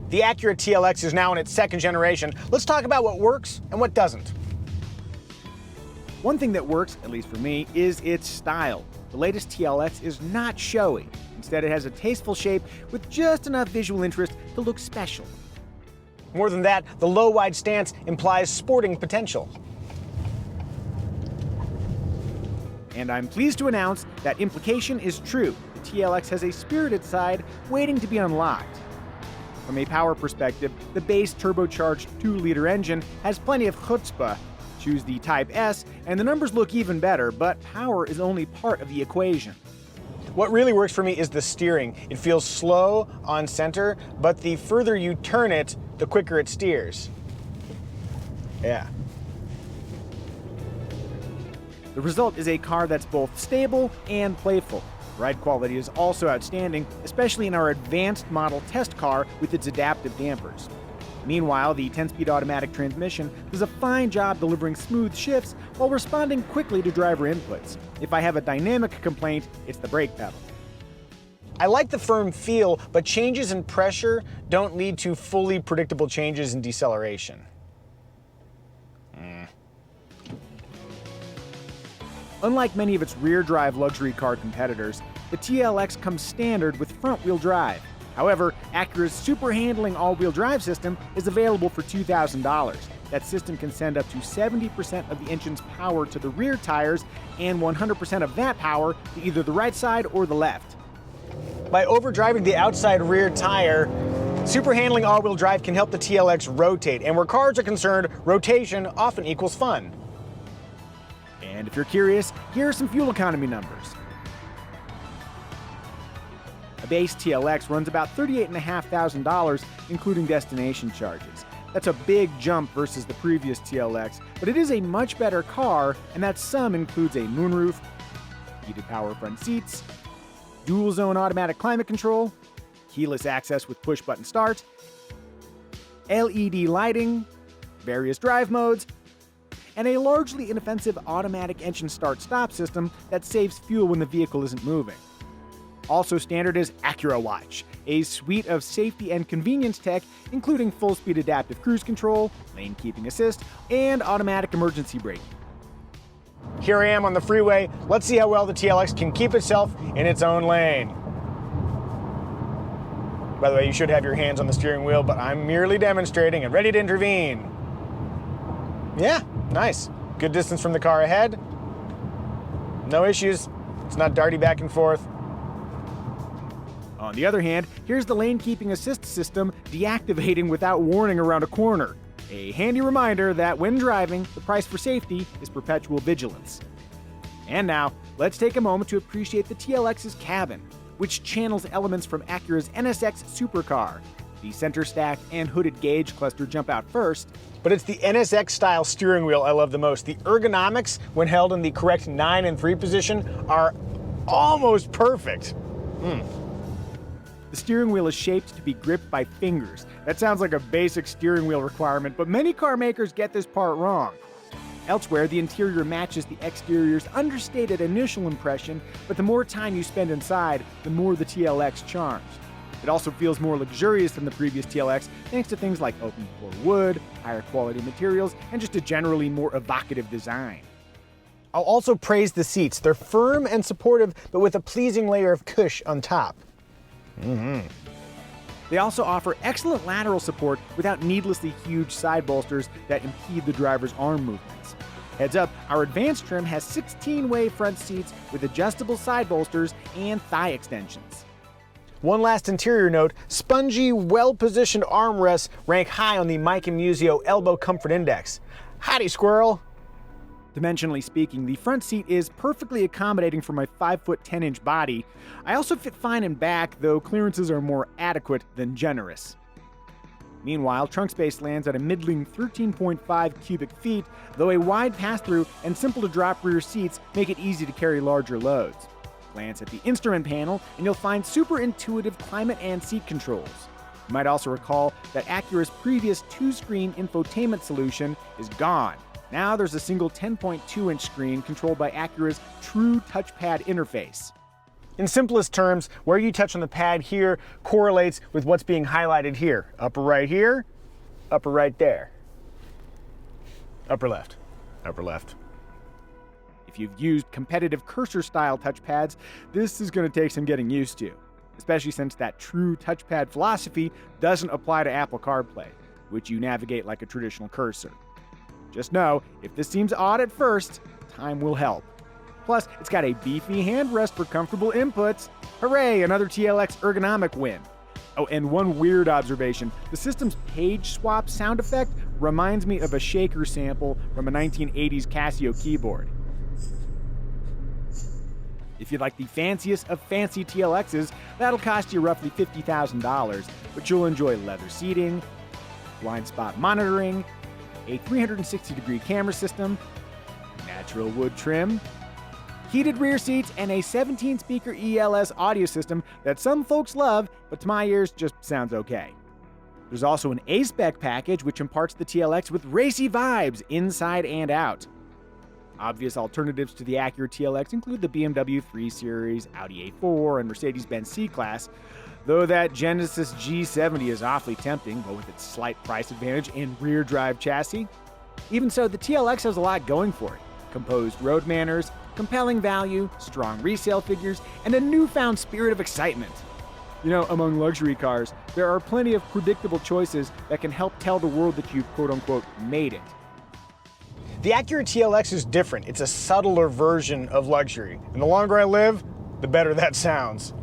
The Acura TLX is now in its second generation. Let's talk about what works and what doesn't. One thing that works, at least for me, is its style. The latest TLX is not showy. Instead, it has a tasteful shape with just enough visual interest to look special. More than that, the low-wide stance implies sporting potential. And I'm pleased to announce that implication is true. The TLX has a spirited side waiting to be unlocked. From a power perspective, the base turbocharged 2-liter engine has plenty of chutzpah. Choose the Type S, and the numbers look even better, but power is only part of the equation. What really works for me is the steering. It feels slow on center, but the further you turn it, the quicker it steers. Yeah. The result is a car that's both stable and playful. Ride quality is also outstanding, especially in our advanced model test car with its adaptive dampers. Meanwhile, the 10-speed automatic transmission does a fine job delivering smooth shifts while responding quickly to driver inputs. If I have a dynamic complaint, it's the brake pedal. I like the firm feel, but changes in pressure don't lead to fully predictable changes in deceleration. Unlike many of its rear-drive luxury car competitors, the TLX comes standard with front-wheel drive. However, Acura's super handling all-wheel drive system is available for $2,000. That system can send up to 70% of the engine's power to the rear tires and 100% of that power to either the right side or the left. By overdriving the outside rear tire, super handling all-wheel drive can help the TLX rotate, and where cars are concerned, rotation often equals fun. And if you're curious, here are some fuel economy numbers. A base TLX runs about $38,500, including destination charges. That's a big jump versus the previous TLX, but it is a much better car, and that sum includes a moonroof, heated power front seats, dual-zone automatic climate control, keyless access with push-button start, LED lighting, various drive modes, and a largely inoffensive automatic engine start-stop system that saves fuel when the vehicle isn't moving. Also standard is Acura Watch, a suite of safety and convenience tech, including full-speed adaptive cruise control, lane keeping assist, and automatic emergency braking. Here I am on the freeway. Let's see how well the TLX can keep itself in its own lane. By the way, you should have your hands on the steering wheel, but I'm merely demonstrating and ready to intervene. Yeah, nice. Good distance from the car ahead. No issues. It's not darty back and forth. On the other hand, here's the lane keeping assist system deactivating without warning around a corner. A handy reminder that when driving, the price for safety is perpetual vigilance. And now, let's take a moment to appreciate the TLX's cabin, which channels elements from Acura's NSX supercar. The center stack and hooded gauge cluster jump out first. But it's the NSX-style steering wheel I love the most. The ergonomics, when held in the correct 9 and 3 position, are almost perfect. The steering wheel is shaped to be gripped by fingers. That sounds like a basic steering wheel requirement, but many car makers get this part wrong. Elsewhere, the interior matches the exterior's understated initial impression, but the more time you spend inside, the more the TLX charms. It also feels more luxurious than the previous TLX, thanks to things like open floor wood, higher quality materials, and just a generally more evocative design. I'll also praise the seats. They're firm and supportive, but with a pleasing layer of cush on top. They also offer excellent lateral support without needlessly huge side bolsters that impede the driver's arm movements. Heads up, our advanced trim has 16-way front seats with adjustable side bolsters and thigh extensions. One last interior note, spongy, well-positioned armrests rank high on the Mike and Muzio Elbow Comfort Index. Howdy, squirrel. Dimensionally speaking, the front seat is perfectly accommodating for my 5-foot 10-inch body. I also fit fine in back, though clearances are more adequate than generous. Meanwhile, trunk space lands at a middling 13.5 cubic feet, though a wide pass-through and simple-to-drop rear seats make it easy to carry larger loads. Glance at the instrument panel, and you'll find super intuitive climate and seat controls. You might also recall that Acura's previous 2-screen infotainment solution is gone. Now there's a single 10.2-inch screen controlled by Acura's true touchpad interface. In simplest terms, where you touch on the pad here correlates with what's being highlighted here. Upper right here, upper right there. Upper left, upper left. If you've used competitive cursor-style touchpads, this is going to take some getting used to, especially since that true touchpad philosophy doesn't apply to Apple CarPlay, which you navigate like a traditional cursor. Just know, if this seems odd at first, time will help. Plus, it's got a beefy handrest for comfortable inputs. Hooray, another TLX ergonomic win. Oh, and one weird observation. The system's page swap sound effect reminds me of a shaker sample from a 1980s Casio keyboard. If you'd like the fanciest of fancy TLXs, that'll cost you roughly $50,000, but you'll enjoy leather seating, blind spot monitoring, a 360-degree camera system, natural wood trim, heated rear seats, and a 17-speaker ELS audio system that some folks love, but to my ears just sounds okay. There's also an a-spec package which imparts the TLX with racy vibes inside and out. Obvious alternatives to the Acura TLX include the BMW 3 Series, Audi A4, and Mercedes-Benz C-Class, though that Genesis G70 is awfully tempting, but with its slight price advantage and rear drive chassis. Even so, the TLX has a lot going for it. Composed road manners, compelling value, strong resale figures, and a newfound spirit of excitement. You know, among luxury cars, there are plenty of predictable choices that can help tell the world that you've quote-unquote made it. The Acura TLX is different. It's a subtler version of luxury. And the longer I live, the better that sounds.